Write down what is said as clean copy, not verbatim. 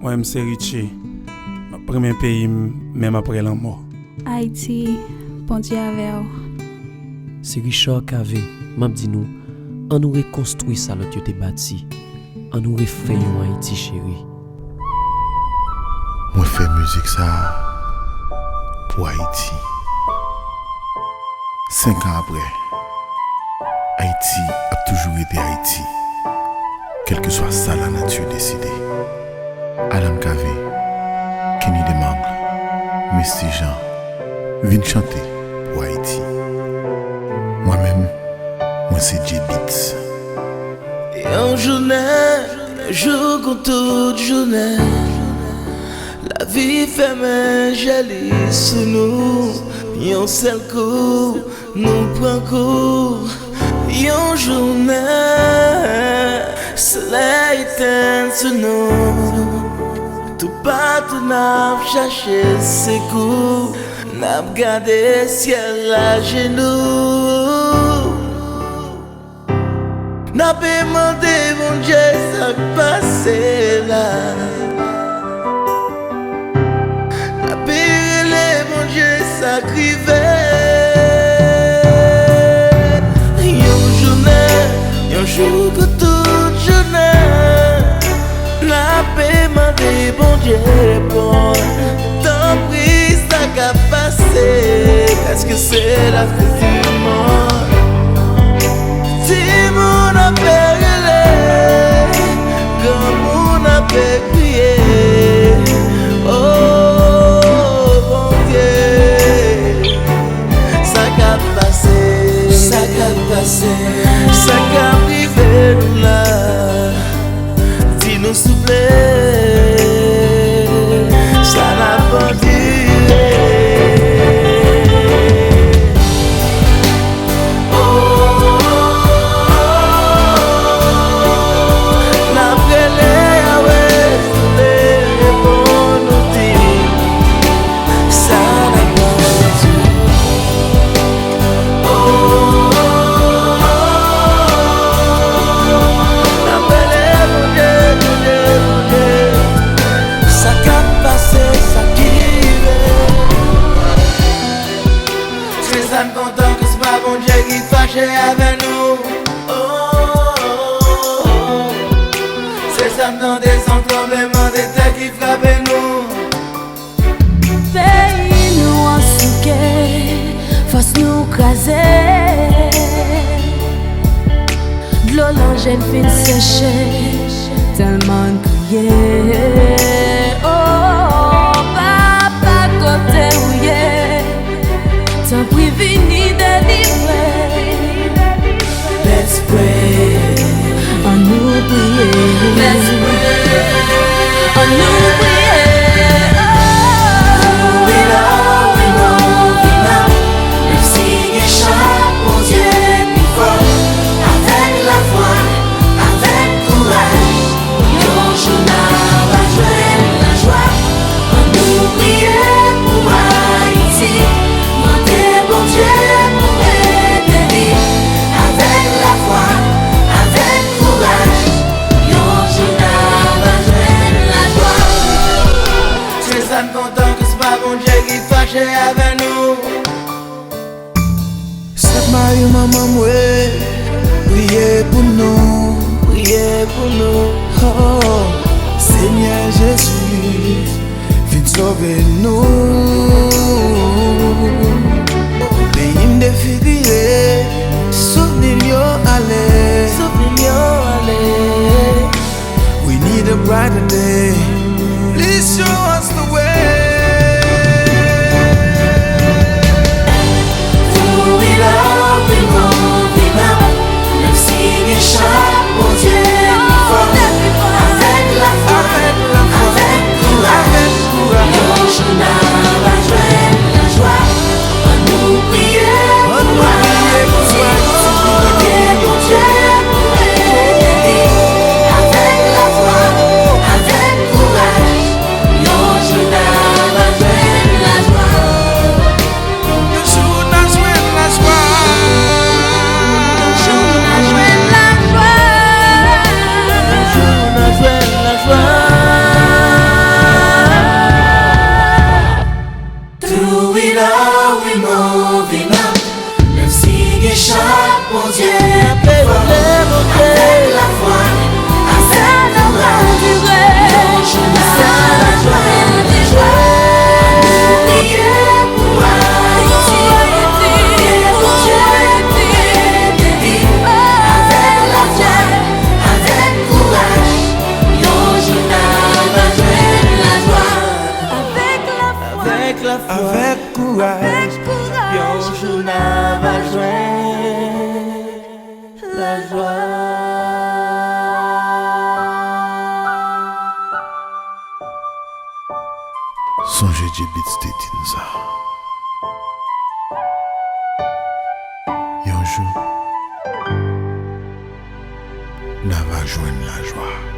Moi, c'est Richie. Premier pays, même après la mort. Haïti, bon Dieu avec vous. C'est Richard Cavé. M'a dit nous, on nous reconstruit ça l'autre te bâti. On nous refait un Haïti chéri. Moi fais musique ça pour Haïti. 5 ans après, Haïti a toujours été Haïti. Quelle que soit ça la nature décidée. Adam Cavé, Kenny Demangle, Misty Jean, viennent chanter pour Haïti. Moi-même, moi c'est J-Beats. Et en journée, jour contre toute journée, la vie fait mes jaloux sous nous. Yon seul coup, nous prend coup. Yon journée, soleil éteint sur nous. Tout partout n'a cherché ses coups. N'a gardé ciel à genoux. N'a demandé mon Dieu ça passé là. N'a payé mon Dieu ça crivé. Un jour que toute journée, n'a demandé bon Dieu bon. Tant pis ça qu'a passé. Est-ce que c'est la fête du monde? Si mon appel est, comme mon appel crié. Oh bon Dieu, ça qu'a passé, ça qu'a passé, ça qu'a privé nous là. Dis-nous s'il vous plaît, ça n'a pas duré. Avec nous, c'est ça dans des tremblements d'état qui frappent nous. Pays nous en souquet, force nous craser. De l'eau l'angèle fin sécher, tellement crier. Oh, papa côté ouillé, t'en prévenu délivrer. Let's pray, On nous prier. let's pray, On nous prier. we love, we know, we love. Le signe échappe, mon Dieu, plus fort. Avec la foi, avec courage, nos journaux va jouer la joie. On nous prier pour Haïti, monter bon Dieu pour aider. Avec la foi, avec courage, nos journaux va jouer la joie. C'est ça content que c'est pas bon Dieu qui fâche avec nous. Sainte Marie, maman, moué, priez pour nous, Priez pour nous. oh, Seigneur Jésus, viens sauver nous. Pays m'défiguré, souvenir aller, we need a brighter day, please show us the way. We love, we know, we love. Le signe échappe, mon Dieu, plus fort. Avec la foi, avec courage, nos journaux va jouer la joie. On nous prier pour Haïti, monter mon Dieu pour aider. Avec la foi, avec courage, nos journaux Songez Jibit Stetinza. Et un jour, n'a va joindre la joie.